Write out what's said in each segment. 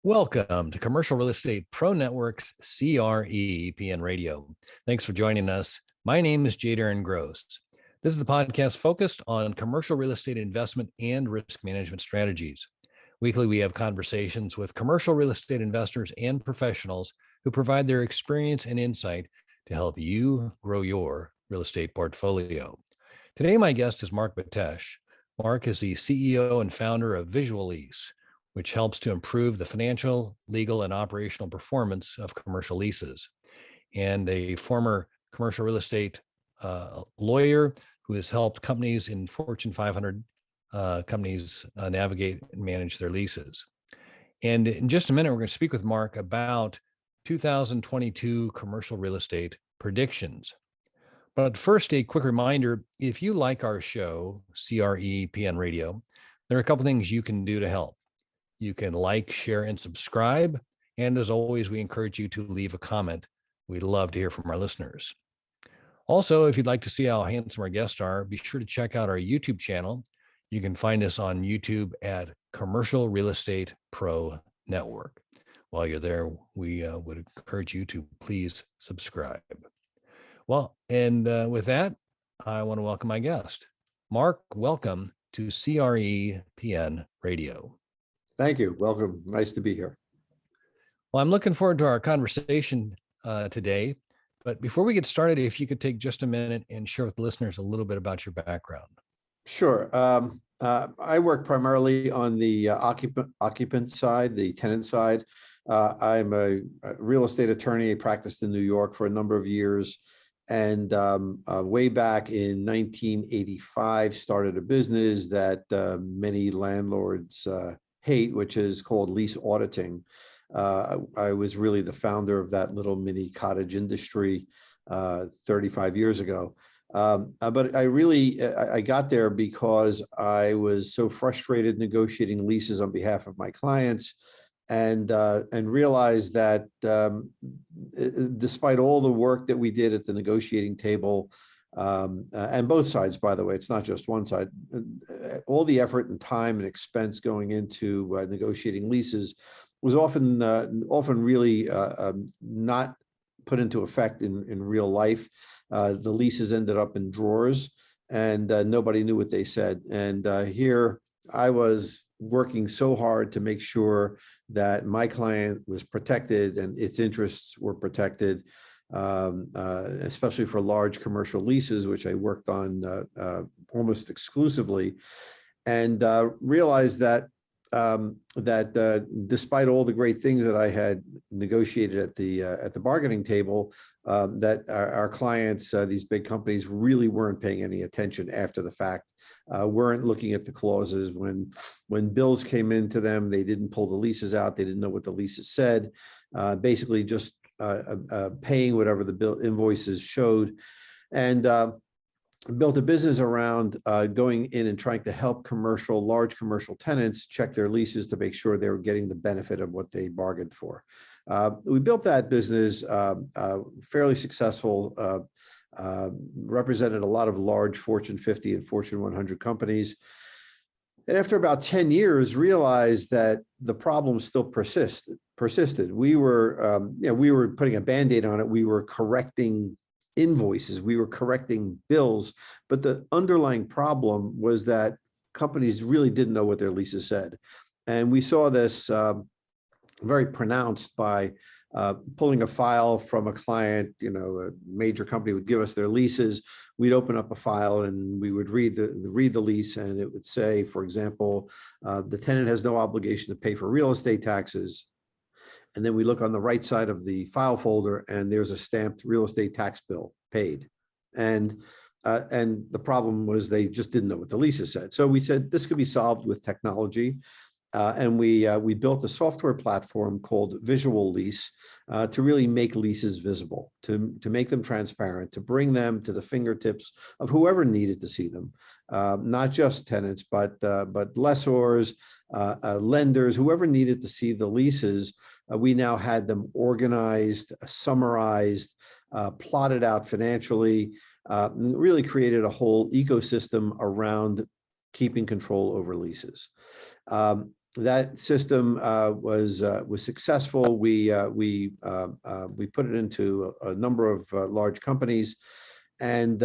Welcome to Commercial Real Estate Pro Network's CRE PN Radio. Thanks for joining us. My name is Jay Darren Gross. This is the podcast focused on commercial real estate investment and risk management strategies. Weekly, we have conversations with commercial real estate investors and professionals who provide their experience and insight to help you grow your real estate portfolio. Today, my guest is Marc Betesh. Marc is the CEO and founder of Visual Lease, which helps to improve the financial, legal, and operational performance of commercial leases, and a former commercial real estate lawyer who has helped companies in Fortune 500 companies navigate and manage their leases. And in just a minute, we're going to speak with Marc about 2022 commercial real estate predictions. But first, a quick reminder, if you like our show, CRE PN Radio, there are a couple things you can do to help. You can like, share, and subscribe. And as always, we encourage you to leave a comment. We'd love to hear from our listeners. Also, if you'd like to see how handsome our guests are, be sure to check out our YouTube channel. You can find us on YouTube at Commercial Real Estate Pro Network. While you're there, we would encourage you to please subscribe. Well, and with that, I want to welcome my guest. Marc, welcome to CRE PN Radio. Thank you. Welcome. Nice to be here. Well, I'm looking forward to our conversation today. But before we get started, if you could take just a minute and share with the listeners a little bit about your background. Sure. I work primarily on the occupant side, the tenant side. I'm a real estate attorney. I practiced in New York for a number of years. And way back in 1985, started a business that many landlords hate, which is called lease auditing. I was really the founder of that little mini cottage industry 35 years ago. But I got there because I was so frustrated negotiating leases on behalf of my clients, and realized that despite all the work that we did at the negotiating table, and both sides, by the way, it's not just one side, all the effort and time and expense going into negotiating leases was often really not put into effect in real life. The leases ended up in drawers, and nobody knew what they said. And here I was working so hard to make sure that my client was protected and its interests were protected, especially for large commercial leases, which I worked on almost exclusively, and realized that despite all the great things that I had negotiated at the bargaining table, that our clients, these big companies, really weren't paying any attention after the fact, weren't looking at the clauses. When bills came into them, they didn't pull the leases out. They didn't know what the leases said. Basically, just paying whatever the bill invoices showed, and built a business around going in and trying to help large commercial tenants check their leases to make sure they were getting the benefit of what they bargained for. We built that business fairly successful, represented a lot of large Fortune 50 and Fortune 100 companies. And after about 10 years, realized that the problem still persisted. We were putting a Band-Aid on it. We were correcting invoices, we were correcting bills, but the underlying problem was that companies really didn't know what their leases said. And we saw this very pronounced by pulling a file from a client. A major company would give us their leases. We'd open up a file and we would read the lease, and it would say, for example, the tenant has no obligation to pay for real estate taxes. And then we look on the right side of the file folder, and there's a stamped real estate tax bill paid. And the problem was they just didn't know what the leases said. So we said this could be solved with technology. And we built a software platform called Visual Lease to really make leases visible, to make them transparent, to bring them to the fingertips of whoever needed to see them, not just tenants, but lessors, lenders, whoever needed to see the leases. We now had them organized, summarized, plotted out financially, really created a whole ecosystem around keeping control over leases. that system was successful. We put it into a number of large companies, and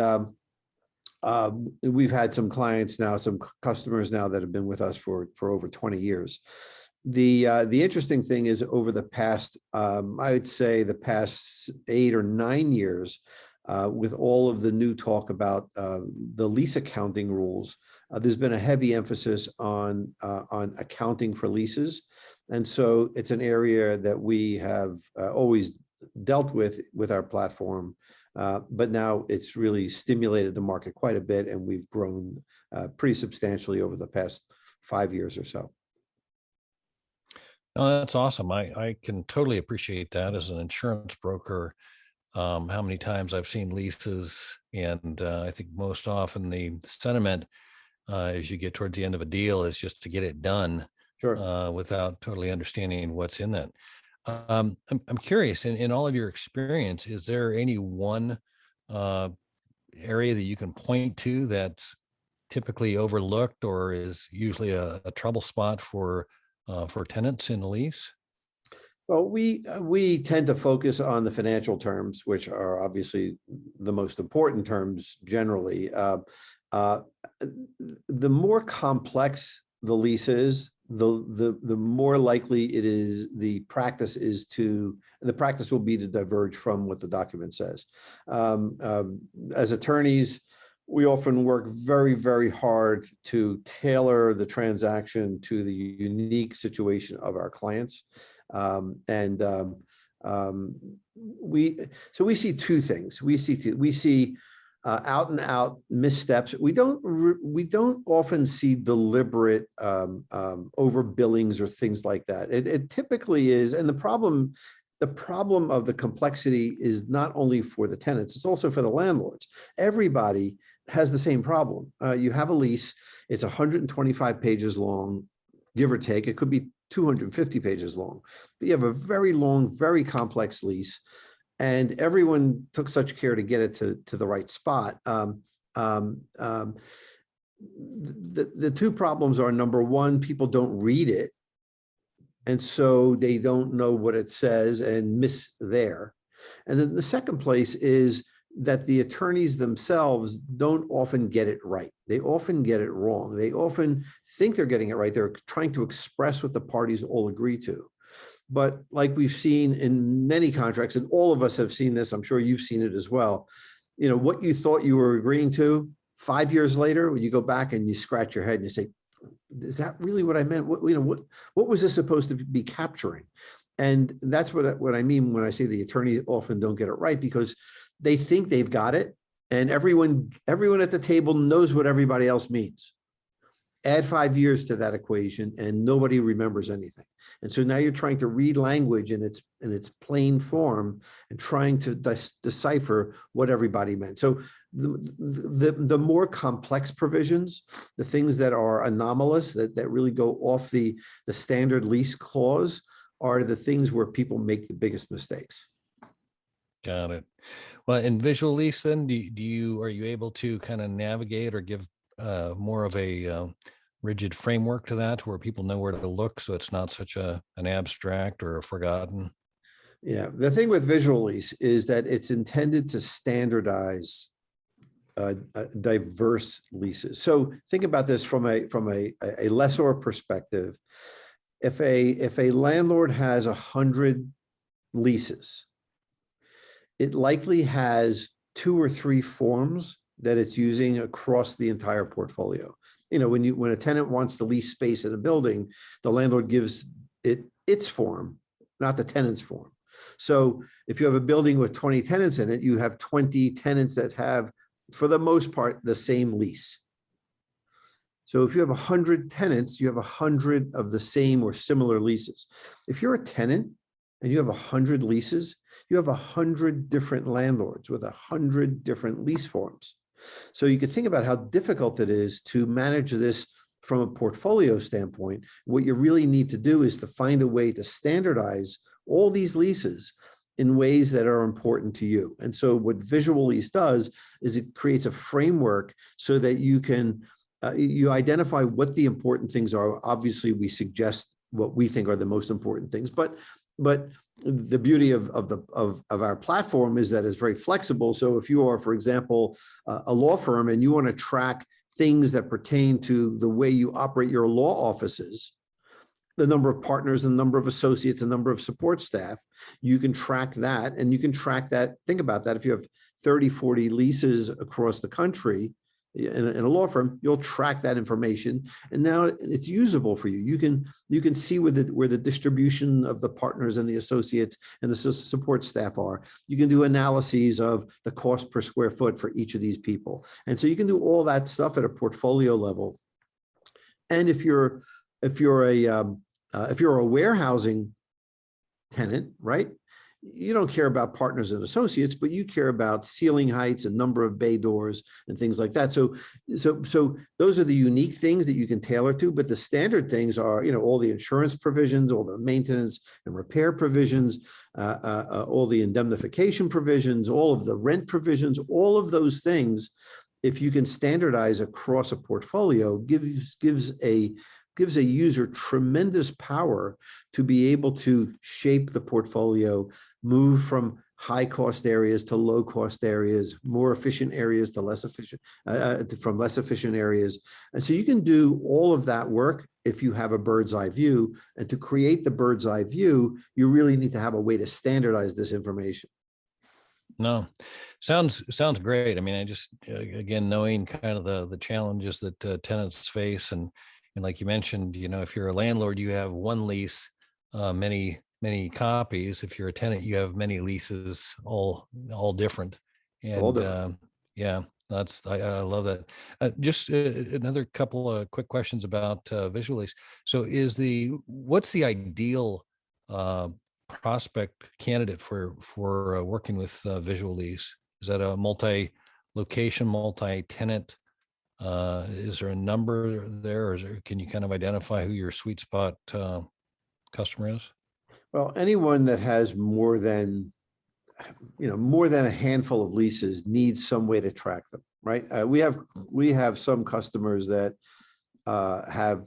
we've had some clients now, some customers now that have been with us for over 20 years. The interesting thing is, over the past, I would say the past 8 or 9 years, with all of the new talk about the lease accounting rules, there's been a heavy emphasis on accounting for leases. And so it's an area that we have always dealt with our platform, but now it's really stimulated the market quite a bit, and we've grown pretty substantially over the past 5 years or so. Oh, that's awesome. I can totally appreciate that as an insurance broker. How many times I've seen leases, and I think most often the sentiment as you get towards the end of a deal is just to get it done, Sure. without totally understanding what's in that. I'm curious, in all of your experience, is there any one area that you can point to that's typically overlooked or is usually a trouble spot for tenants in the lease? Well, we tend to focus on the financial terms, which are obviously the most important terms generally. The more complex the lease is, the more likely it is the practice will be to diverge from what the document says. As attorneys, we often work very, very hard to tailor the transaction to the unique situation of our clients. We see two things. We see out and out missteps. We don't often see deliberate overbillings or things like that. It typically is, and the problem of the complexity is not only for the tenants, it's also for the landlords. Everybody has the same problem. You have a lease, it's 125 pages long, give or take. It could be 250 pages long, but you have a very long, very complex lease, and everyone took such care to get it to the right spot. The two problems are, number one, people don't read it, and so they don't know what it says and miss there. And then the second place is that the attorneys themselves don't often get it right. They often get it wrong. They often think they're getting it right. They're trying to express what the parties all agree to. But like we've seen in many contracts, and all of us have seen this, I'm sure you've seen it as well, what you thought you were agreeing to, 5 years later, when you go back and you scratch your head and you say, is that really what I meant? What was this supposed to be capturing? And that's what I mean when I say the attorneys often don't get it right, because they think they've got it, and everyone at the table knows what everybody else means. Add 5 years to that equation, and nobody remembers anything. And so now you're trying to read language in its plain form and trying to decipher what everybody meant. So the more complex provisions, the things that are anomalous, that really go off the standard lease clause, are the things where people make the biggest mistakes. Got it. Well, in Visual Lease, then, are you able to kind of navigate or give more of a rigid framework to that, where people know where to look, so it's not such an abstract or a forgotten? Yeah, the thing with Visual Lease is that it's intended to standardize diverse leases. So think about this from a lessor perspective. If a landlord has 100 leases, it likely has 2 or 3 forms that it's using across the entire portfolio. When a tenant wants to lease space in a building, the landlord gives it its form, not the tenant's form. So if you have a building with 20 tenants in it, you have 20 tenants that have, for the most part, the same lease. So if you have 100 tenants, you have 100 of the same or similar leases. If you're a tenant and you have 100 leases, you have 100 different landlords with 100 different lease forms. So you can think about how difficult it is to manage this from a portfolio standpoint. What you really need to do is to find a way to standardize all these leases in ways that are important to you. And so what Visual Lease does is it creates a framework so that you can you identify what the important things are. Obviously, we suggest what we think are the most important things, but the beauty of our platform is that it's very flexible. So if you are, for example, a law firm and you want to track things that pertain to the way you operate your law offices, the number of partners, the number of associates, the number of support staff, you can track that. And you can track that. Think about that. If you have 30, 40 leases across the country in a law firm, you'll track that information. And now it's usable for you. You can see where the distribution of the partners and the associates and the support staff are. You can do analyses of the cost per square foot for each of these people. And so you can do all that stuff at a portfolio level. And if you're a warehousing tenant, right? You don't care about partners and associates, but you care about ceiling heights and number of bay doors and things like that. So those are the unique things that you can tailor to, but the standard things are, all the insurance provisions, all the maintenance and repair provisions, all the indemnification provisions, all of the rent provisions, all of those things. If you can standardize across a portfolio, gives a user tremendous power to be able to shape the portfolio, move from high cost areas to low cost areas, more efficient areas to less efficient, from less efficient areas. And so you can do all of that work if you have a bird's eye view. And to create the bird's eye view, you really need to have a way to standardize this information. No, sounds great. I mean, I just, again, knowing kind of the challenges that tenants face, and like you mentioned, if you're a landlord, you have one lease, many copies. If you're a tenant, you have many leases, all different. And All different. yeah, I love that. Just another couple of quick questions about Visual Lease. So what's the ideal prospect candidate for working with Visual Lease? Is that a multi-location, multi-tenant? Is there a number there, or can you kind of identify who your sweet spot customer is? Well, anyone that has more than a handful of leases needs some way to track them, right? We have some customers that have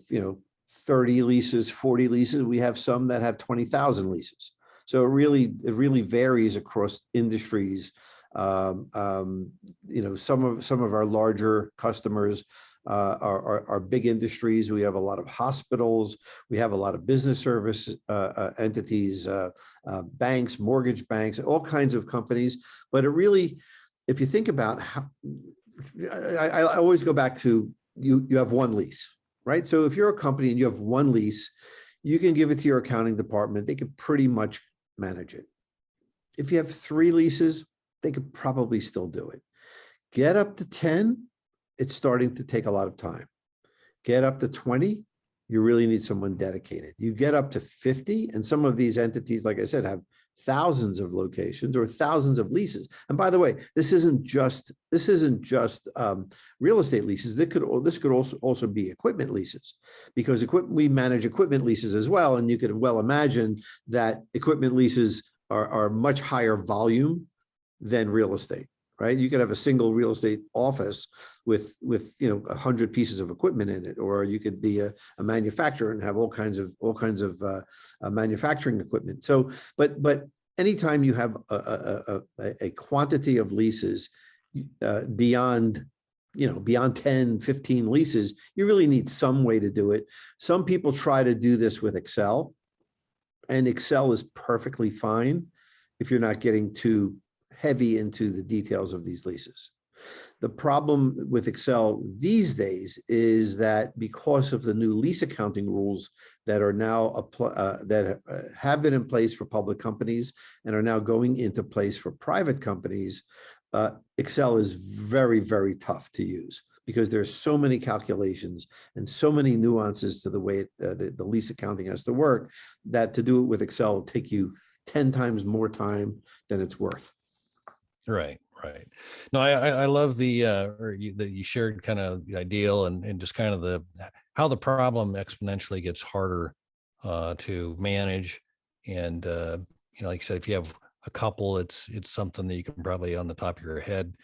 30 leases, 40 leases. We have some that have 20,000 leases. So it really varies across industries. Some of our larger customers are big industries. We have a lot of hospitals. We have a lot of business service entities, banks, mortgage banks, all kinds of companies. But it really, if you think about how, I always go back to you have one lease, right? So if you're a company and you have one lease, you can give it to your accounting department. They can pretty much manage it. If you have 3 leases, they could probably still do it. Get up to 10, it's starting to take a lot of time. Get up to 20, you really need someone dedicated. You get up to 50, and some of these entities, like I said, have thousands of locations or thousands of leases. And by the way, this isn't just real estate leases. This could also be equipment leases, because we manage equipment leases as well. And you could well imagine that equipment leases are much higher volume than real estate, right? You could have a single real estate office with 100 pieces of equipment in it, or you could be a manufacturer and have all kinds of manufacturing equipment. So, but anytime you have a quantity of leases beyond 10, 15 leases, you really need some way to do it. Some people try to do this with Excel, and Excel is perfectly fine if you're not getting too heavy into the details of these leases. The problem with Excel these days is that because of the new lease accounting rules that are now that have been in place for public companies and are now going into place for private companies, Excel is very, very tough to use, because there's so many calculations and so many nuances to the way the lease accounting has to work, that to do it with Excel will take you 10 times more time than it's worth. Right. No, I love that you shared kind of the ideal and just kind of how the problem exponentially gets harder to manage. And like you said, if you have a couple, it's something that you can probably on the top of your head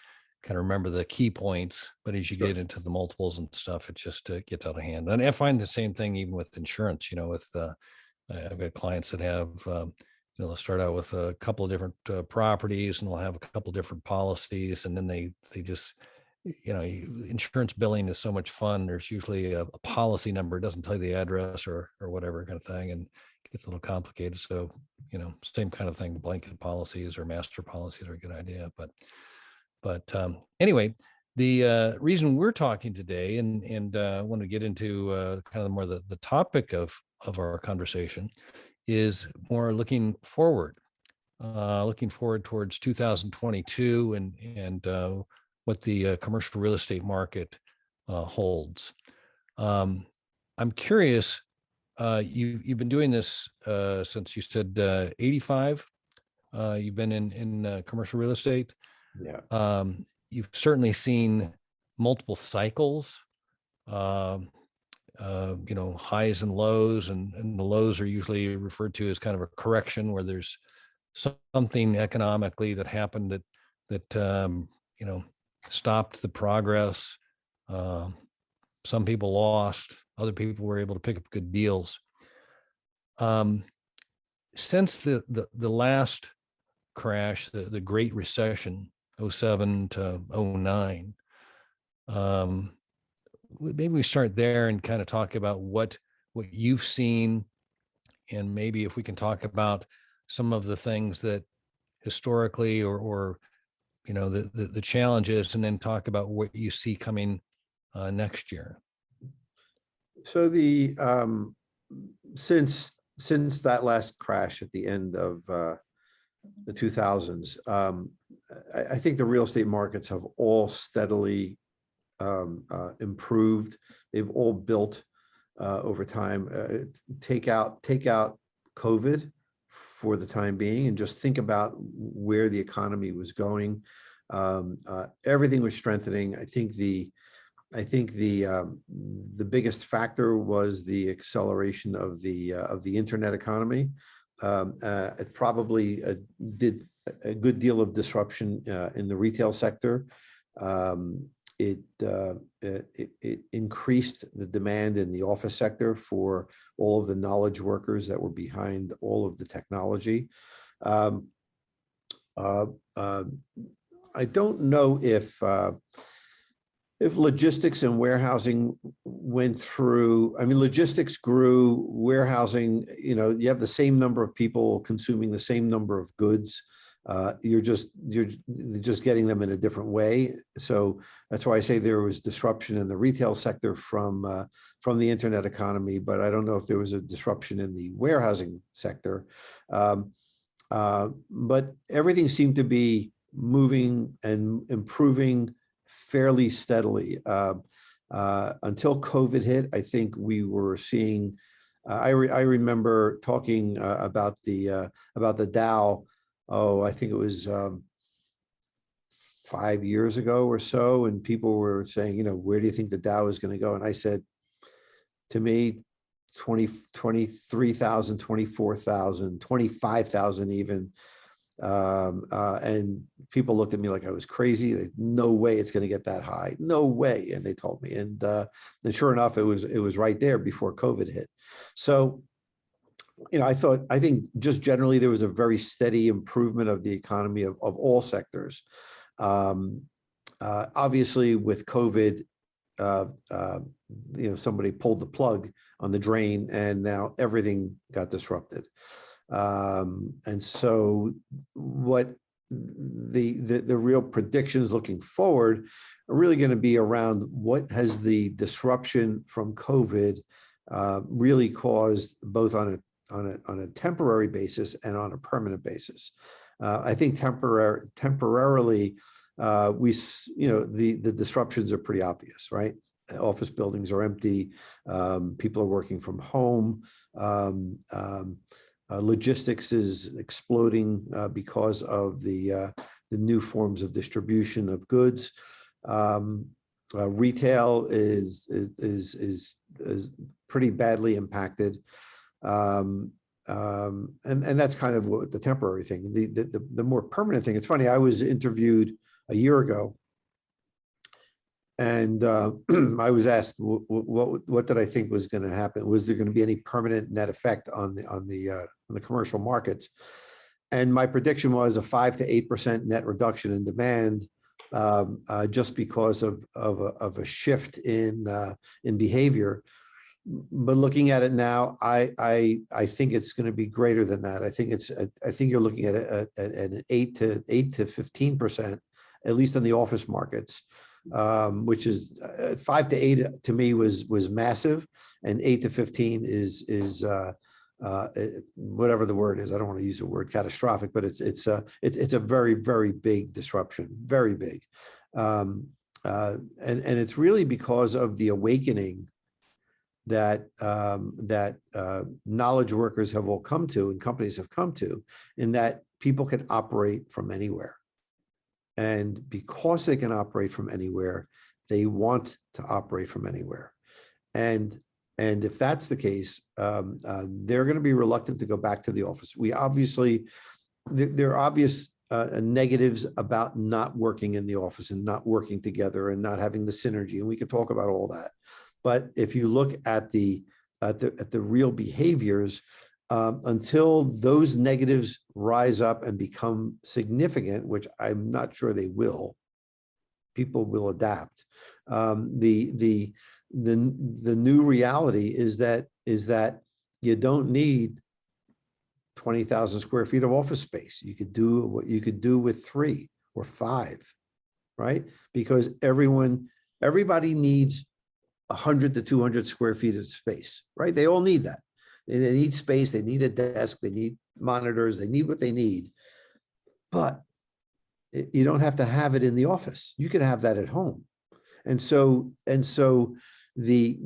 kind of remember the key points, but as you Sure. get into the multiples and stuff, it just gets out of hand. And I find the same thing even with insurance. With I've got clients that have, they'll start out with a couple of different properties, and they'll have a couple of different policies, and then they just, insurance billing is so much fun. There's usually a policy number. It doesn't tell you the address or whatever kind of thing, and it gets a little complicated. So, same kind of thing. Blanket policies or master policies are a good idea, but anyway, the reason we're talking today, and I want to get into kind of more the topic of our conversation, is more looking forward towards 2022 and what the commercial real estate market holds. I'm curious. You've been doing this since you said 85. You've been in commercial real estate. Yeah. You've certainly seen multiple cycles, highs and lows, and the lows are usually referred to as kind of a correction where there's something economically that happened that stopped the progress. Some people lost, other people were able to pick up good deals. Since the last crash, the Great Recession, 07 to 09. Maybe we start there and kind of talk about what you've seen, and maybe if we can talk about some of the things that historically or the challenges, and then talk about what you see coming next year. So the since that last crash at the end of the 2000s, I think the real estate markets have all steadily improved. They've all built over time. Take out COVID for the time being, and just think about where the economy was going. Everything was strengthening. I think the biggest factor was the acceleration of the internet economy. It probably did a good deal of disruption in the retail sector. It increased the demand in the office sector for all of the knowledge workers that were behind all of the technology. I don't know if logistics and warehousing went through. I mean, logistics grew, warehousing, you have the same number of people consuming the same number of goods. You're just getting them in a different way. So that's why I say there was disruption in the retail sector from the internet economy, but I don't know if there was a disruption in the warehousing sector. But everything seemed to be moving and improving fairly steadily until COVID hit. I think we were seeing. I remember talking about the Dow. Oh, I think it was 5 years ago or so, and people were saying, where do you think the Dow is going to go? And I said, to me, 23,000, 24,000, 25,000 even. And people looked at me like I was crazy. No way it's going to get that high. No way. And they told me. And sure enough, it was right there before COVID hit. So, I think just generally there was a very steady improvement of the economy of all sectors. Obviously, with COVID, somebody pulled the plug on the drain, and now everything got disrupted. And so, what the real predictions looking forward are really going to be around what has the disruption from COVID really caused, both on a temporary basis and on a permanent basis. I think temporarily, the disruptions are pretty obvious, right? Office buildings are empty. People are working from home. Logistics is exploding because of the new forms of distribution of goods. Retail is pretty badly impacted. And that's kind of what the temporary thing. The more permanent thing. It's funny. I was interviewed a year ago And I was asked what did I think was going to happen? Was there going to be any permanent net effect on the commercial markets? And my prediction was a 5 to 8% net reduction in demand, just because of a shift in behavior. But looking at it now, I think it's going to be greater than that. I think you're looking at an 8 to 15%, at least in the office markets, which is 5 to 8 to me was massive, and 8 to 15 is whatever the word is. I don't want to use the word catastrophic, but it's a very, very big disruption, very big, and it's really because of the awakening that knowledge workers have all come to, and companies have come to, in that people can operate from anywhere. And because they can operate from anywhere, they want to operate from anywhere. And if that's the case, they're going to be reluctant to go back to the office. There are obvious negatives about not working in the office and not working together and not having the synergy. And we could talk about all that. But if you look at the real behaviors, until those negatives rise up and become significant, which I'm not sure they will, people will adapt. The new reality is that you don't need 20,000 square feet of office space. You could do what you could do with 3 or 5, right? Because everybody needs 100 to 200 square feet of space, right? They all need that. They need space, they need a desk, they need monitors, they need what they need. But you don't have to have it in the office. You can have that at home. And so the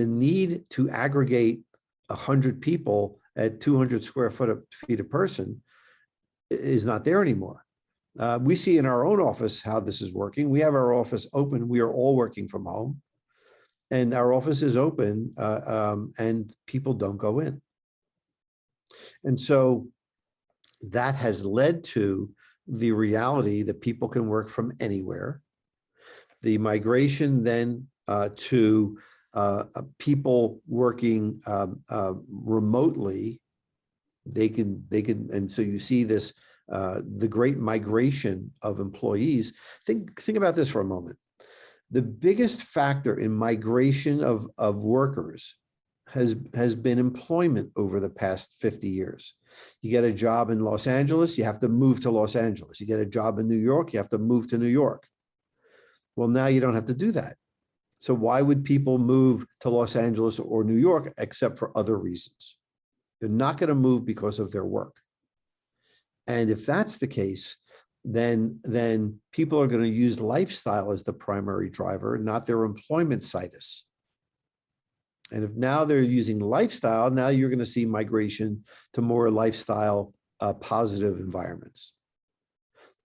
need to aggregate 100 people at 200 square feet a person is not there anymore. We see in our own office how this is working. We have our office open. We are all working from home. And our office is open, and people don't go in. And so that has led to the reality that people can work from anywhere. The migration then to people working remotely, they can, and so you see this, the great migration of employees. Think about this for a moment. The biggest factor in migration of workers has been employment over the past 50 years. You get a job in Los Angeles, you have to move to Los Angeles. You get a job in New York, you have to move to New York. Well, now you don't have to do that. So why would people move to Los Angeles or New York except for other reasons? They're not going to move because of their work. And if that's the case, then people are going to use lifestyle as the primary driver, not their employment situs. And if now they're using lifestyle, now you're going to see migration to more lifestyle positive environments.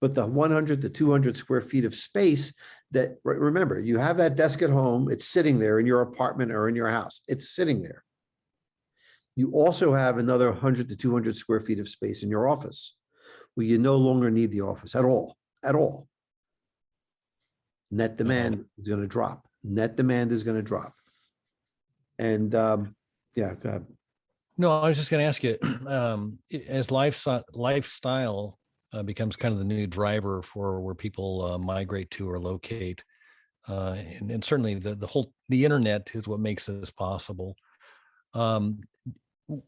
But the 100 to 200 square feet of space that, remember, you have that desk at home, it's sitting there in your apartment or in your house, it's sitting there. You also have another 100 to 200 square feet of space in your office, where you no longer need the office at all. Net demand is going to drop. Net demand is going to drop. And yeah, go ahead. No, I was just going to ask you, as lifestyle becomes kind of the new driver for where people migrate to or locate, and certainly the internet is what makes this possible.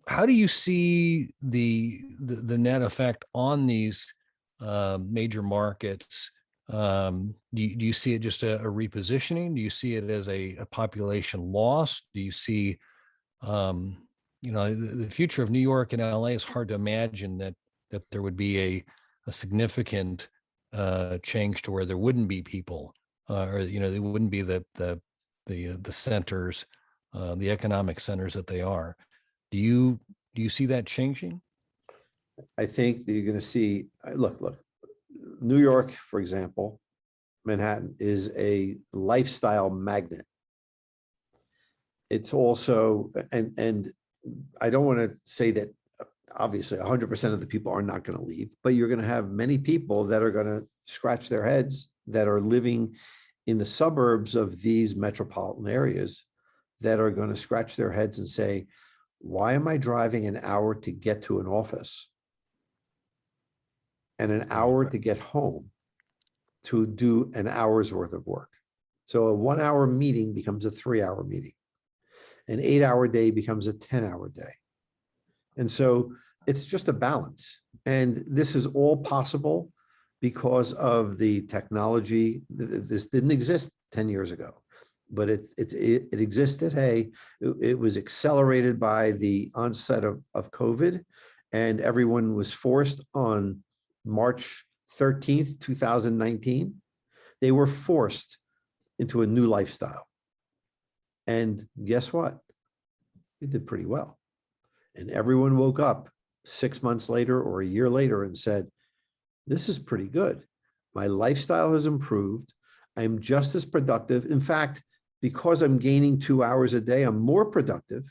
How do you see the net effect on these major markets? Do you see it just a repositioning? Do you see it as a population loss? Do you see, the future of New York and LA is hard to imagine that there would be a significant change to where there wouldn't be people, or they wouldn't be the centers, the economic centers that they are. Do you see that changing? I think that you're going to see, look, New York, for example, Manhattan is a lifestyle magnet. It's also, and I don't want to say that obviously 100% of the people are not going to leave, but you're going to have many people that are going to scratch their heads that are living in the suburbs of these metropolitan areas that are going to scratch their heads and say, why am I driving an hour to get to an office and an hour to get home to do an hour's worth of work? So a 1 hour meeting becomes a 3 hour meeting. An 8 hour day becomes a 10-hour day. And so it's just a balance. And this is all possible because of the technology. This didn't exist 10 years ago, but it existed. Hey, it was accelerated by the onset of COVID, and everyone was forced on March 13th, 2019. They were forced into a new lifestyle. And guess what? It did pretty well. And everyone woke up 6 months later or a year later and said, this is pretty good. My lifestyle has improved. I'm just as productive. In fact, because I'm gaining 2 hours a day, I'm more productive.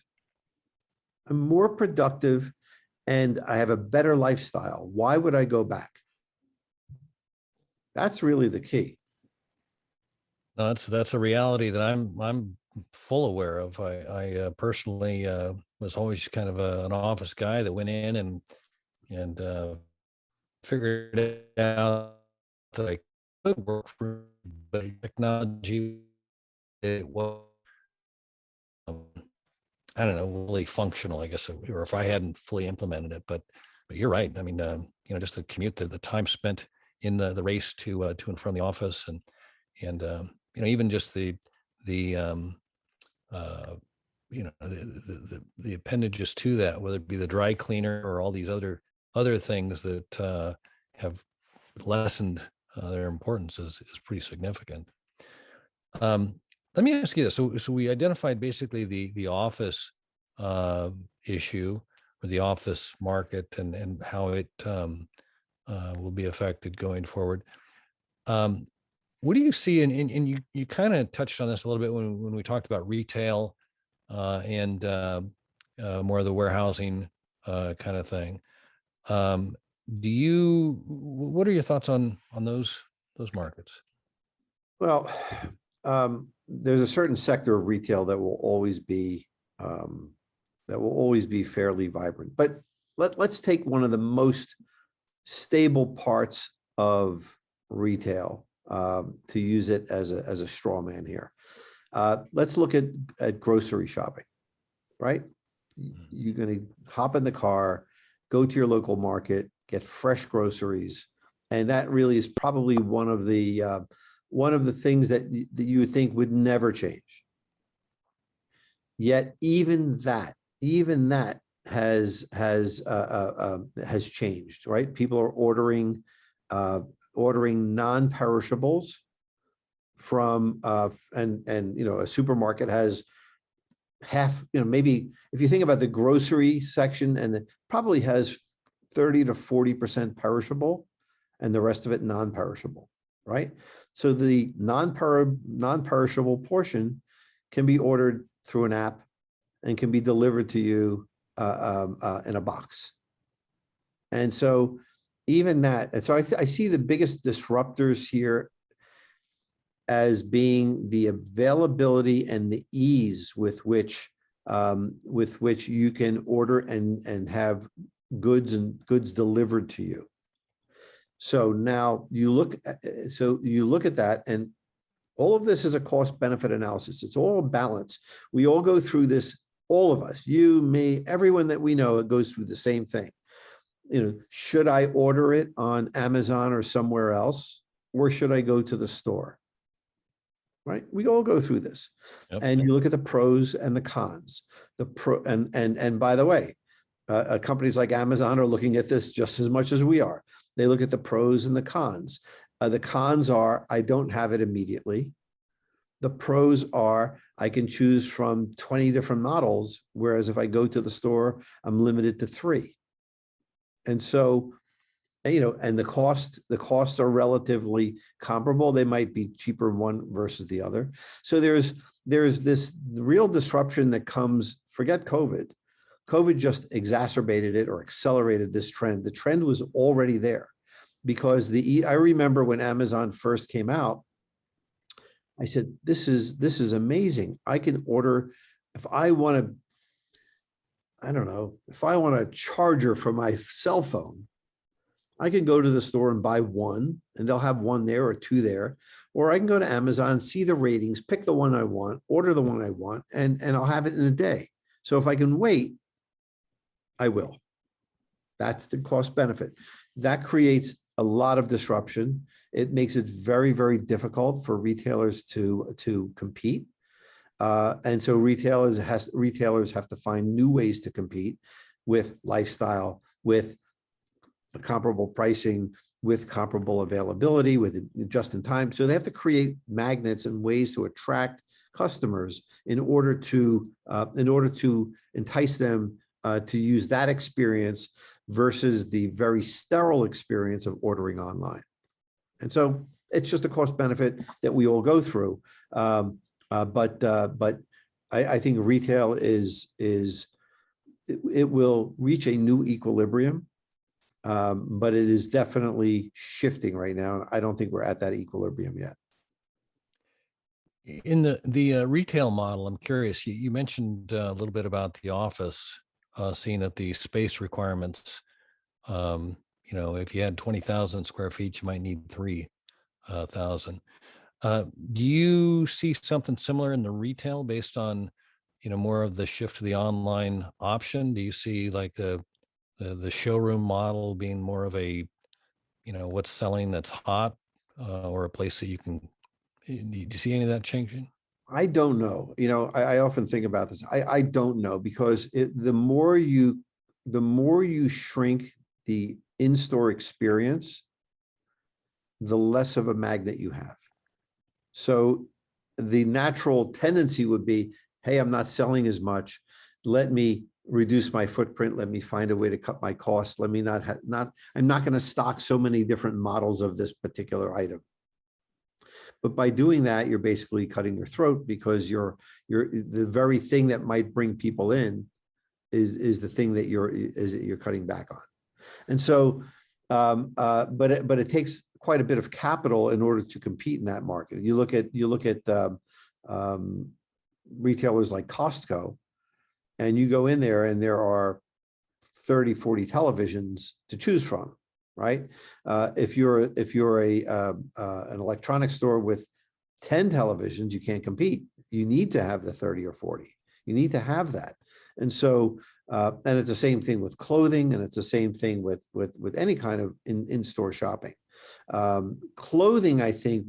And I have a better lifestyle. Why would I go back? That's really the key. No, that's a reality that I'm full aware of. I personally was always kind of an office guy that went in and figured it out that I could work for, but technology, it was, I don't know, really functional, I guess, or if I hadn't fully implemented it. But you're right. I mean, just the commute, the time spent in the race to and from the office, and even just the the appendages to that, whether it be the dry cleaner or all these other things that have lessened their importance is pretty significant. Let me ask you this. So we identified basically the office issue, or the office market, and how it will be affected going forward. What do you see? And you kind of touched on this a little bit when we talked about retail and more of the warehousing kind of thing. What are your thoughts on those markets? Well, there's a certain sector of retail that will always be fairly vibrant. But let's take one of the most stable parts of retail, to use it as a straw man here. Let's look at grocery shopping, right? You're going to hop in the car, go to your local market, get fresh groceries, and that really is probably one of the things that you would think would never change. Yet even that has changed, right? People are ordering non-perishables from and a supermarket has half, maybe if you think about the grocery section, and it probably has 30 to 40% perishable and the rest of it non-perishable, right? So the non-perishable portion can be ordered through an app and can be delivered to you in a box. And so even that, and so I see the biggest disruptors here as being the availability and the ease with which you can order and have goods delivered to you. So now you look at that, and all of this is a cost benefit analysis. It's all a balance. We all go through this, all of us, you, me, everyone that we know, it goes through the same thing. Should I order it on Amazon or somewhere else, or should I go to the store? Right? We all go through this. Yep. And you look at the pros and the cons. And by the way, companies like Amazon are looking at this just as much as we are. They look at the pros and the cons. The cons are, I don't have it immediately. The pros are, I can choose from 20 different models, whereas if I go to the store, I'm limited to 3. And so, and the costs are relatively comparable. They might be cheaper one versus the other. So there's this real disruption that comes, forget COVID. COVID just exacerbated it or accelerated this trend. The trend was already there, because I remember when Amazon first came out, I said, this is amazing. I can order, if I want to, I don't know, if I want a charger for my cell phone, I can go to the store and buy one, and they'll have one there or two there. Or I can go to Amazon, see the ratings, pick the one I want, order the one I want, and I'll have it in a day. So if I can wait, I will. That's the cost benefit. That creates a lot of disruption. It makes it very, very difficult for retailers to compete. And so retailers have to find new ways to compete with lifestyle, with the comparable pricing, with comparable availability, with just in time. So they have to create magnets and ways to attract customers in order to entice them to use that experience versus the very sterile experience of ordering online. And so it's just a cost benefit that we all go through. But I think retail it will reach a new equilibrium. But it is definitely shifting right now. I don't think we're at that equilibrium yet. In the retail model, I'm curious, you mentioned a little bit about the office, seeing that the space requirements, if you had 20,000 square feet, you might need 3,000. Do you see something similar in the retail based on, more of the shift to the online option? Do you see like the showroom model being more of a, what's selling that's hot, or a place that you can, do you see any of that changing? I don't know. I often think about this. I don't know, because the more you shrink the in-store experience, the less of a magnet you have. So the natural tendency would be, hey, I'm not selling as much. Let me reduce my footprint. Let me find a way to cut my costs. Let me I'm not going to stock so many different models of this particular item. But by doing that, you're basically cutting your throat, because you're the very thing that might bring people in is the thing that you're cutting back on. And so, but it takes quite a bit of capital in order to compete in that market. You look at retailers like Costco, and you go in there and there are 30, 40 televisions to choose from, right? If you're an electronics store with 10 televisions, you can't compete. You need to have the 30 or 40. You need to have that. And so, and it's the same thing with clothing, and it's the same thing with any kind of in-store shopping. Clothing, I think,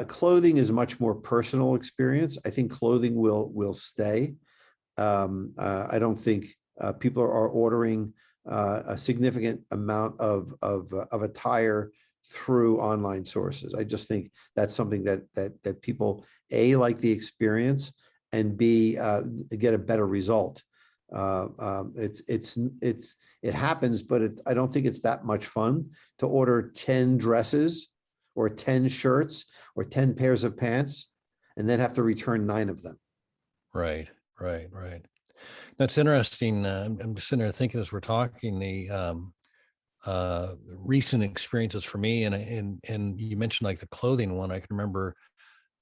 clothing is a much more personal experience. I think clothing will stay. I don't think people are ordering a significant amount of attire through online sources. I just think that's something that people, A, like the experience, and B, get a better result. It happens, but I don't think it's that much fun to order 10 dresses or 10 shirts or 10 pairs of pants and then have to return 9 of them. Right. That's interesting. I'm just sitting there thinking as we're talking, the recent experiences for me, and you mentioned like the clothing one. I can remember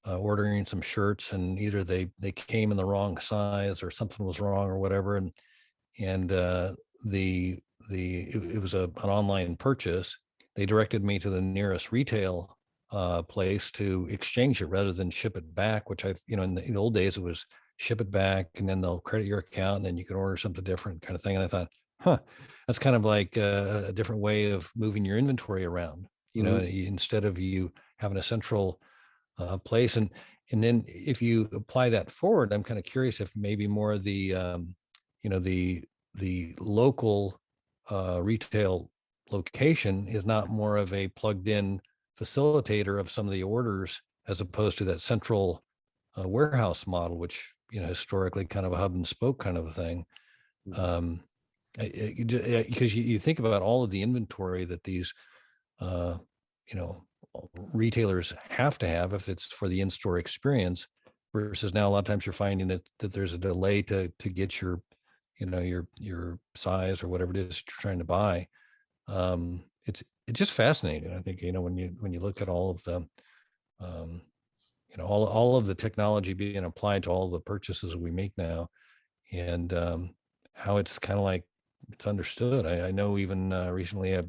ordering some shirts, and either they came in the wrong size or something was wrong or whatever, and it was an online purchase. They directed me to the nearest retail place to exchange it rather than ship it back, which in the old days it was ship it back and then they'll credit your account and then you can order something different kind of thing. And I thought, that's kind of like a different way of moving your inventory around, instead of you having a central place. And then if you apply that forward, I'm kind of curious if maybe more of the, the local retail location is not more of a plugged in facilitator of some of the orders, as opposed to that central warehouse model, which, historically kind of a hub and spoke kind of a thing. Because you think about all of the inventory that these, retailers have to have if it's for the in-store experience, versus now a lot of times you're finding that there's a delay to get your, your size or whatever it is you're trying to buy. It's just fascinating. I think, when you look at all of the, all of the technology being applied to all the purchases we make now, and how it's kind of like it's understood. I know even recently I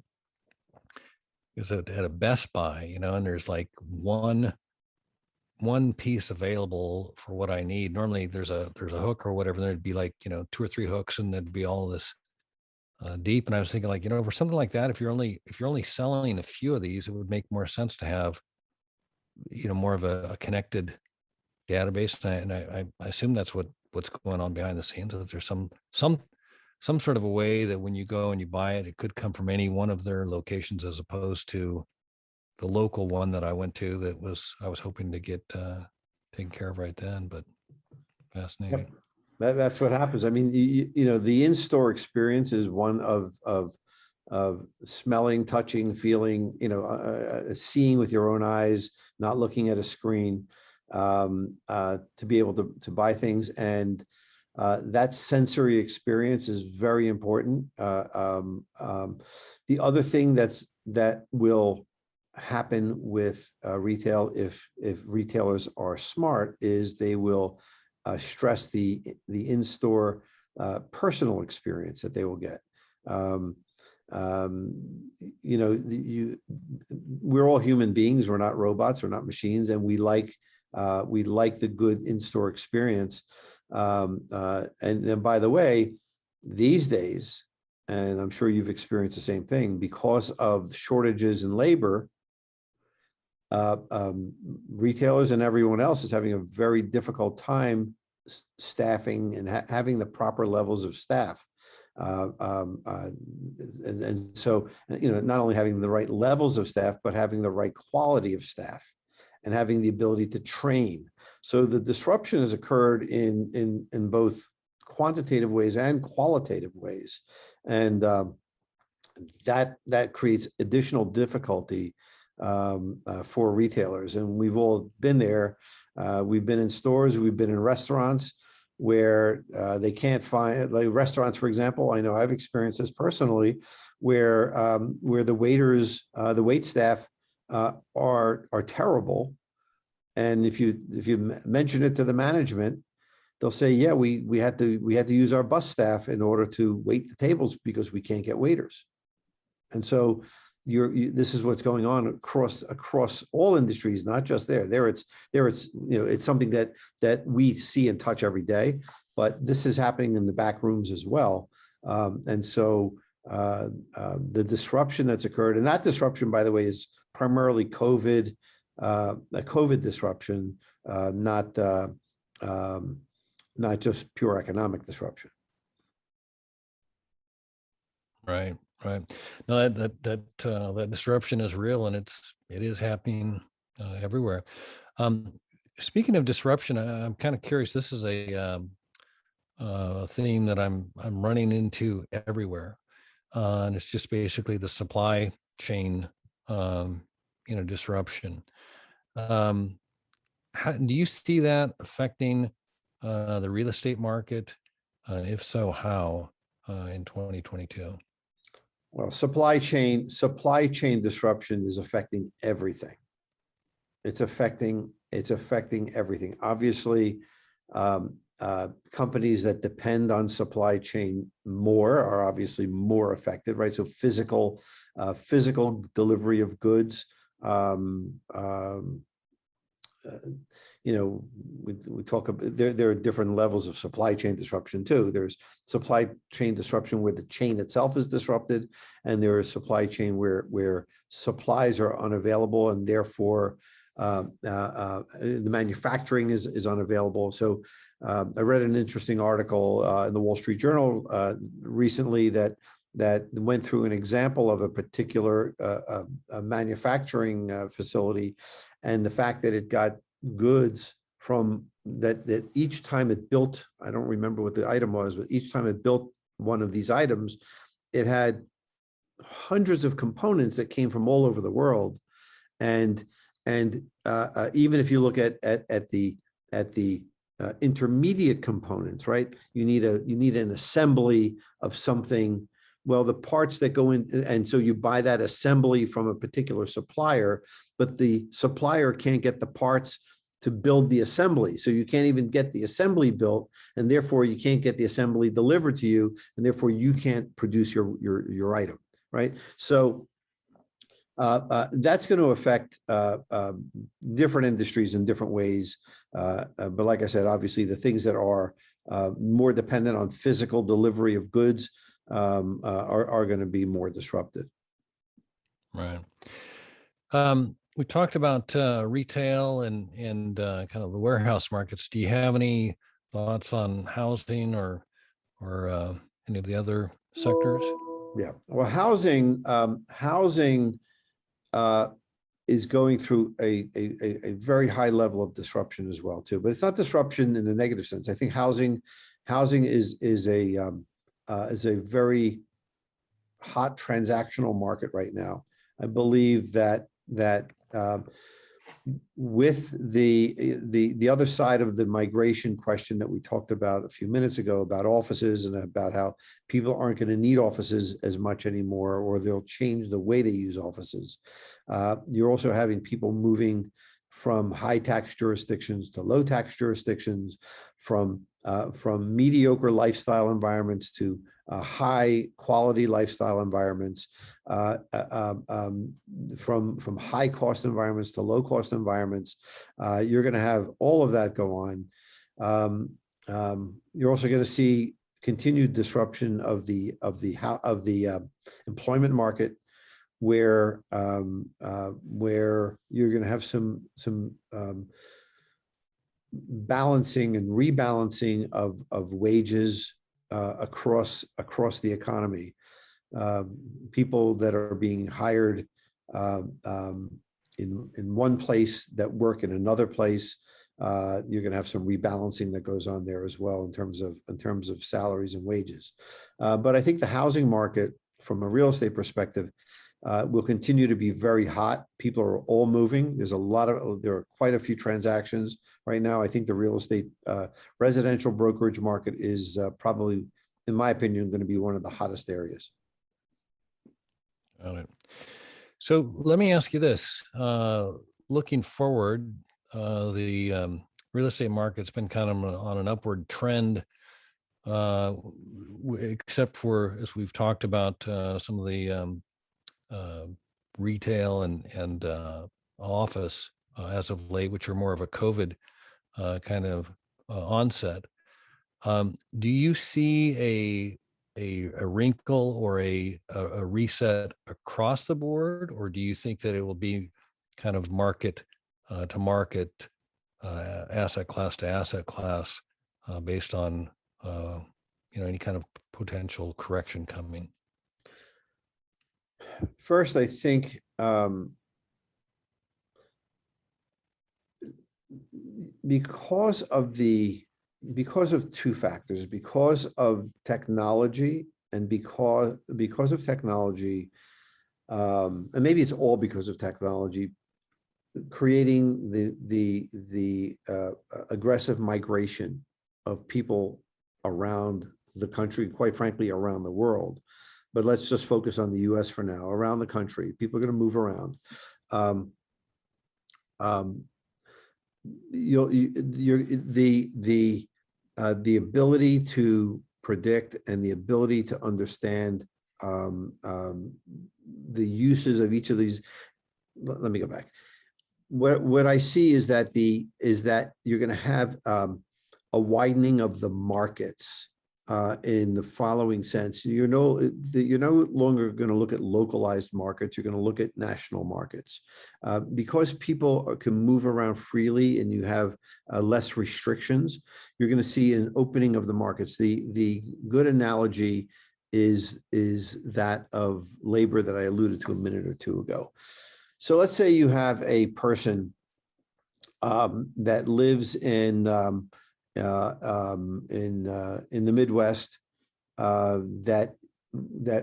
was at a Best Buy, and there's like one piece available for what I need. Normally there's a hook or whatever, there'd be like, two or three hooks, and there'd be all this deep. And I was thinking, like, for something like that, if you're only selling a few of these, it would make more sense to have, more of a connected database. And I assume that's what's going on behind the scenes, that there's some sort of a way that when you go and you buy it, it could come from any one of their locations, as opposed to the local one that I went to I was hoping to get taken care of right then. But fascinating. Yep. That's what happens. I mean, the in-store experience is one of smelling, touching, feeling, seeing with your own eyes, not looking at a screen, to be able to buy things. And that sensory experience is very important. The other thing that will happen with retail, if retailers are smart, is they will stress the in-store personal experience that they will get. We're all human beings. We're not robots. We're not machines, and we like the good in-store experience. And then, by the way, these days, and I'm sure you've experienced the same thing, because of shortages in labor, retailers and everyone else is having a very difficult time staffing and having the proper levels of staff. And so, not only having the right levels of staff, but having the right quality of staff and having the ability to train. So the disruption has occurred in both quantitative ways and qualitative ways. And that creates additional difficulty for retailers. And we've all been there. We've been in stores, we've been in restaurants where they can't find, like restaurants, for example. I know I've experienced this personally, where the waiters, the wait staff are terrible. And if you mention it to the management, they'll say, yeah, we had to use our bus staff in order to wait the tables because we can't get waiters. And so this is what's going on across all industries, not just there. It's it's something that we see and touch every day, but this is happening in the back rooms as well. And so the disruption that's occurred, and that disruption, by the way, is primarily COVID, a COVID disruption, not just pure economic disruption. Right. No, that disruption is real, and it is happening everywhere. Speaking of disruption, I'm kind of curious. This is a theme that I'm running into everywhere, and it's just basically the supply chain, disruption. How do you see that affecting the real estate market? If so, how in 2022? Well, supply chain disruption is affecting everything. It's affecting everything. Obviously, companies that depend on supply chain more are obviously more affected, right? So physical delivery of goods. We talk about there are different levels of supply chain disruption too. There's supply chain disruption where the chain itself is disrupted, and there is supply chain where supplies are unavailable, and therefore the manufacturing is unavailable. So I read an interesting article in the Wall Street Journal recently that went through an example of a particular manufacturing facility, and the fact that it got goods from that each time it built, I don't remember what the item was, but each time it built one of these items, it had hundreds of components that came from all over the world. And even if you look at the intermediate components, right? You need an assembly of something. Well, the parts that go in, and so you buy that assembly from a particular supplier, but the supplier can't get the parts to build the assembly. So you can't even get the assembly built, and therefore you can't get the assembly delivered to you, and therefore you can't produce your item, right? So that's going to affect different industries in different ways. But like I said, obviously the things that are more dependent on physical delivery of goods are going to be more disrupted. Right. We talked about retail and kind of the warehouse markets. Do you have any thoughts on housing or any of the other sectors? Yeah. Well, housing is going through a very high level of disruption as well too. But it's not disruption in the negative sense. I think housing is a very hot transactional market right now. I believe that with the other side of the migration question that we talked about a few minutes ago about offices and about how people aren't going to need offices as much anymore, or they'll change the way they use offices. You're also having people moving from high tax jurisdictions to low tax jurisdictions, from mediocre lifestyle environments to high quality lifestyle environments, from high cost environments to low cost environments. You're going to have all of that go on. You're also going to see continued disruption of the employment market, where you're going to have some balancing and rebalancing of wages across the economy. People that are being hired in one place that work in another place, you're going to have some rebalancing that goes on there as well in terms of salaries and wages. But I think the housing market, from a real estate perspective, will continue to be very hot. People are all moving. There are quite a few transactions right now. I think the real estate residential brokerage market is probably, in my opinion, going to be one of the hottest areas. Got it. So let me ask you this: looking forward, the real estate market's been kind of on an upward trend, except for, as we've talked about, some of the retail and office as of late, which are more of a COVID kind of onset. Do you see a wrinkle or a reset across the board, or do you think that it will be kind of market to market, asset class to asset class, based on any kind of potential correction coming? First, I think because of two factors, because of technology, and because of technology, and maybe it's all because of technology, creating the aggressive migration of people around the country, quite frankly, around the world. But let's just focus on the U.S. for now. Around the country, people are going to move around. The ability to predict and the ability to understand the uses of each of these. Let me go back. What I see is that you're going to have a widening of the markets. In the following sense, you're no longer going to look at localized markets. You're going to look at national markets, because people can move around freely and you have less restrictions. You're going to see an opening of the markets. The good analogy is that of labor that I alluded to a minute or two ago. So let's say you have a person that lives in the Midwest, that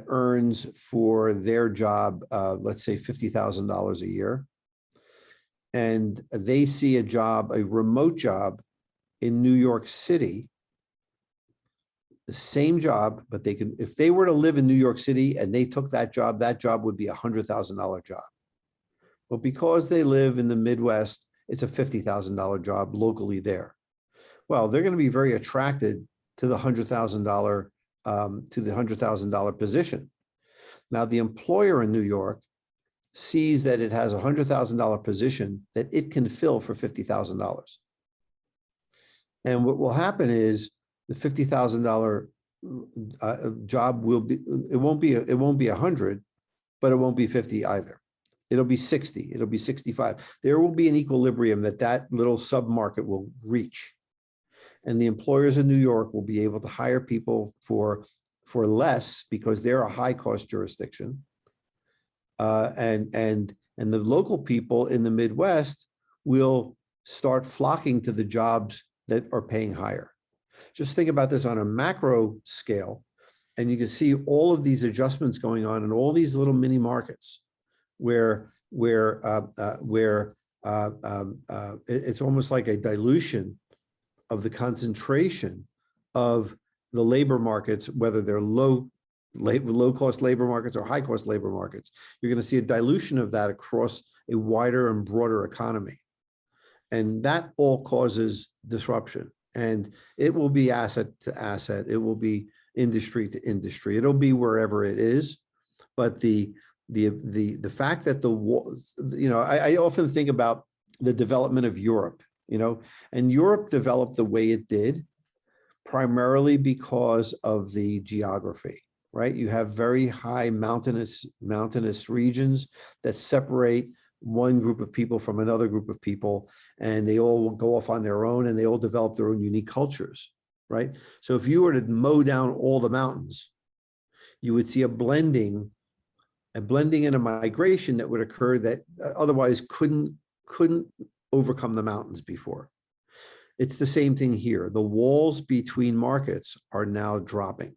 earns for their job, let's say $50,000 a year, and they see a remote job in New York City, the same job, but if they were to live in New York City and they took that job would be $100,000 job. But because they live in the Midwest it's a $50,000 job locally there. Well, they're going to be very attracted to the $100,000 position. Now, the employer in New York sees that it has a $100,000 position that it can fill for $50,000. And what will happen is the $50,000 job will be, it won't be 100, but it won't be 50 either. It'll be 60, it'll be 65. There will be an equilibrium that little sub-market will reach. And the employers in New York will be able to hire people for less because they're a high cost jurisdiction. And the local people in the Midwest will start flocking to the jobs that are paying higher. Just think about this on a macro scale, and you can see all of these adjustments going on in all these little mini markets where it's almost like a dilution of the concentration of the labor markets, whether they're low cost labor markets or high cost labor markets. You're going to see a dilution of that across a wider and broader economy. And that all causes disruption. And it will be asset to asset. It will be industry to industry. It'll be wherever it is. But the fact that I often think about the development of Europe, and Europe developed the way it did primarily because of the geography, right? You have very high mountainous regions that separate one group of people from another group of people, and they all go off on their own, and they all develop their own unique cultures, right? So if you were to mow down all the mountains, you would see a blending and a migration that would occur that otherwise couldn't overcome the mountains before. It's the same thing here. The walls between markets are now dropping.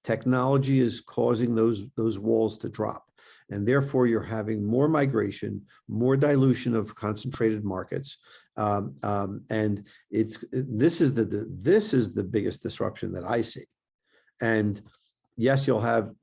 Technology is causing those walls to drop. And therefore, you're having more migration, more dilution of concentrated markets, and this is the biggest disruption that I see. And yes, you'll have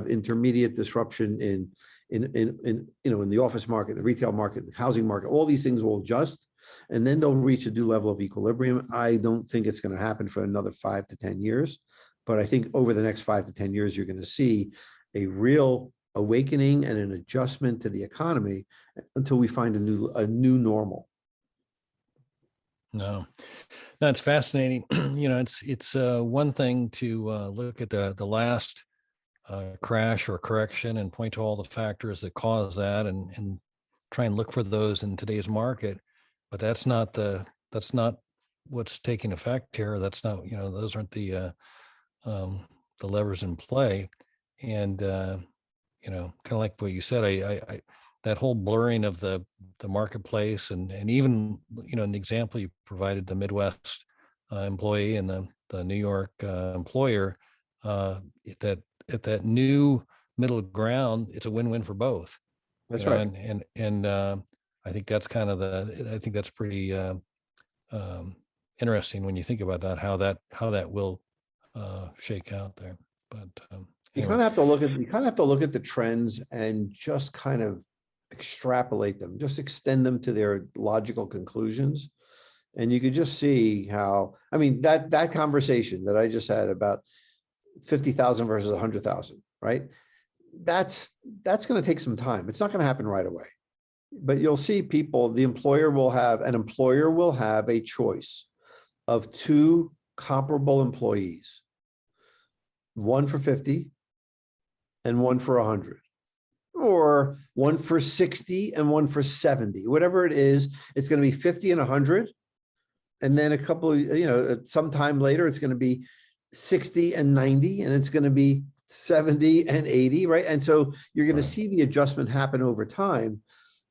intermediate disruption in the office market, the retail market, the housing market. All these things will adjust, and then they'll reach a new level of equilibrium. I don't think it's going to happen for another 5 to 10 years, but I think over the next 5 to 10 years, you're going to see a real awakening and an adjustment to the economy until we find a new normal. No, it's fascinating. It's one thing to look at the last crash or correction and point to all the factors that cause that and try and look for those in today's market, but that's not what's taking effect here. That's not, those aren't the levers in play. And kind of like what you said, I that whole blurring of the marketplace and even, an example you provided, the Midwest employee and the New York employer, that new middle ground, it's a win-win for both. That's right. And I think that's that's pretty interesting when you think about that, how that will shake out there. But you kind of have to look at the trends and just kind of extrapolate them, just extend them to their logical conclusions. And you could just see how, that conversation that I just had about 50,000 versus 100,000, right? That's going to take some time. It's not going to happen right away, but you'll see the employer will have a choice of 2 comparable employees, one for 50 and one for 100. Or one for 60 and one for 70, whatever it is. It's going to be 50 and 100. And then a couple of, sometime later, it's going to be 60 and 90, and it's going to be 70 and 80, right? And so you're going to see the adjustment happen over time,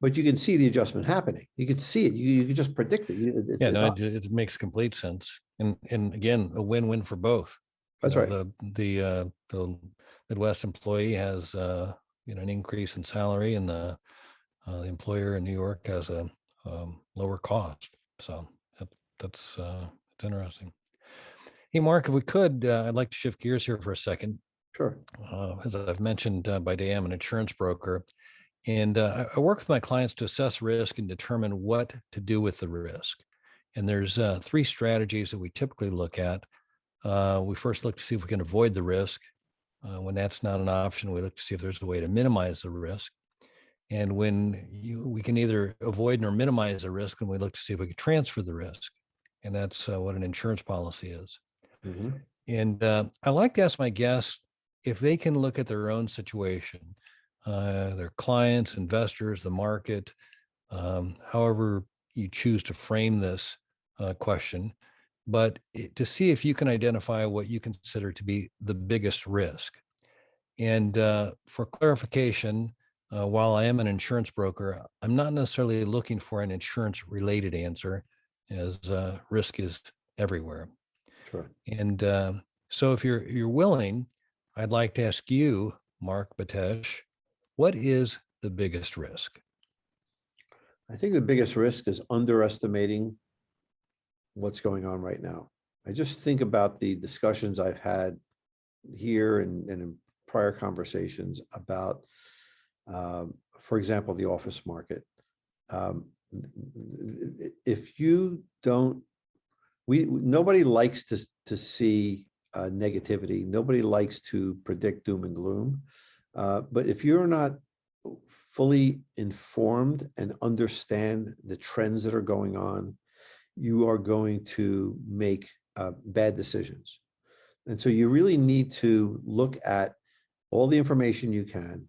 but you can see the adjustment happening. You can see it. You can just predict it. It makes complete sense. And again, a win-win for both. That's right. The Midwest employee has an increase in salary, and the employer in New York has a lower cost. So that's it's interesting. Hey, Mark, if we could, I'd like to shift gears here for a second. Sure. As I've mentioned by day, I'm an insurance broker, And I work with my clients to assess risk and determine what to do with the risk. And there's three strategies that we typically look at. We first look to see if we can avoid the risk. When that's not an option, we look to see if there's a way to minimize the risk. And when we can either avoid or minimize the risk, then we look to see if we can transfer the risk. And that's what an insurance policy is. Mhm. And I like to ask my guests if they can look at their own situation, their clients, investors, the market, however you choose to frame this question, but to see if you can identify what you consider to be the biggest risk. And for clarification, while I am an insurance broker, I'm not necessarily looking for an insurance related answer, as risk is everywhere. Sure. And so if you're willing, I'd like to ask you, Marc Betesh, what is the biggest risk? I think the biggest risk is underestimating what's going on right now. I just think about the discussions I've had here and in prior conversations about, for example, the office market. If you don't, nobody likes to see negativity. Nobody likes to predict doom and gloom. But if you're not fully informed and understand the trends that are going on, you are going to make bad decisions. And so you really need to look at all the information you can,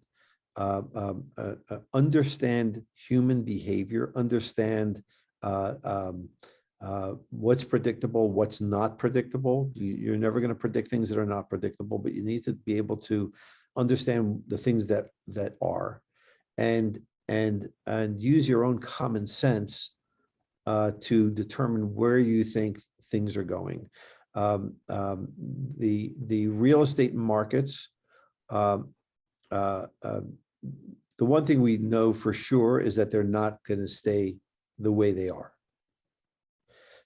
understand human behavior, understand what's predictable, what's not predictable. You're never going to predict things that are not predictable, but you need to be able to understand the things that are, and use your own common sense to determine where you think things are going. The real estate markets, the one thing we know for sure is that they're not going to stay the way they are.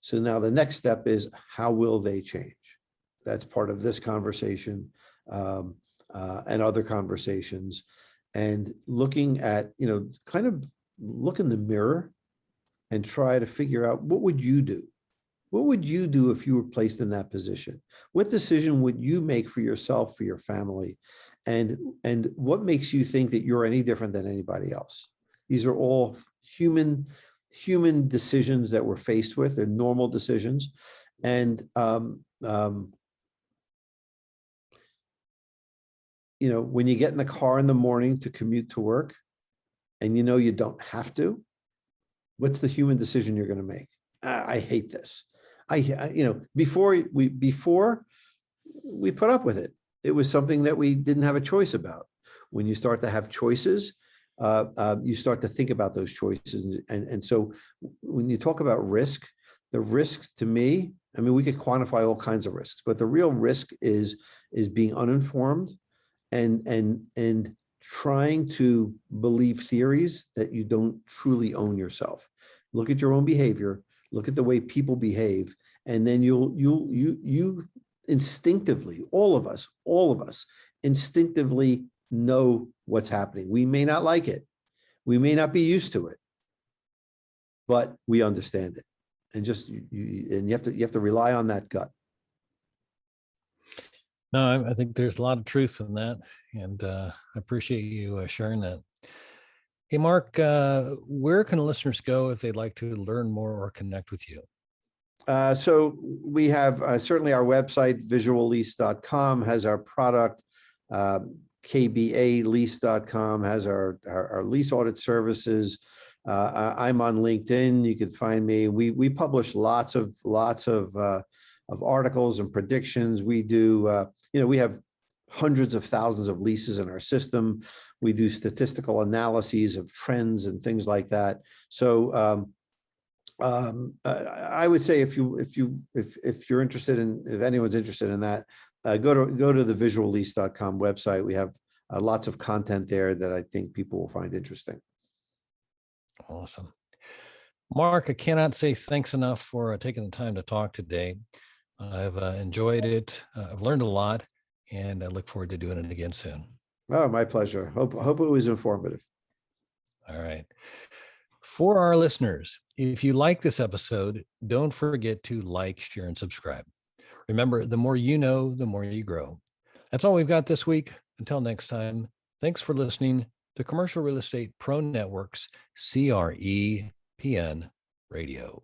So now the next step is, how will they change? That's part of this conversation and other conversations. And looking at, kind of look in the mirror and try to figure out, what would you do? What would you do if you were placed in that position? What decision would you make for yourself, for your family? And what makes you think that you're any different than anybody else? These are all human decisions that we're faced with. They're normal decisions. And, when you get in the car in the morning to commute to work and you don't have to, what's the human decision you're going to make? I hate this. Before we put up with it, it was something that we didn't have a choice about. When you start to have choices, you start to think about those choices. And so when you talk about risk, the risk to me, we could quantify all kinds of risks, but the real risk is being uninformed and trying to believe theories that you don't truly own yourself. Look at your own behavior, look at the way people behave, and then you instinctively, all of us instinctively know what's happening. We may not like it. We may not be used to it, but we understand it. And you have to rely on that gut. No, I think there's a lot of truth in that, and I appreciate you sharing that. Hey, Marc, where can listeners go if they'd like to learn more or connect with you? So we have certainly our website, visuallease.com, has our product. KBAlease.com has our lease audit services. I'm on LinkedIn. You can find me. We publish lots of articles and predictions. We do, we have hundreds of thousands of leases in our system. We do statistical analyses of trends and things like that. So I would say if you're interested in, if anyone's interested in that, go to the visuallease.com website. We have lots of content there that I think people will find interesting. Awesome. Marc, I cannot say thanks enough for taking the time to talk today. I've enjoyed it. I've learned a lot, and I look forward to doing it again soon. Oh, my pleasure. Hope it was informative. All right. For our listeners, if you like this episode, don't forget to like, share, and subscribe. Remember, the more you know, the more you grow. That's all we've got this week. Until next time, thanks for listening to Commercial Real Estate Pro Network's CRE PN Radio.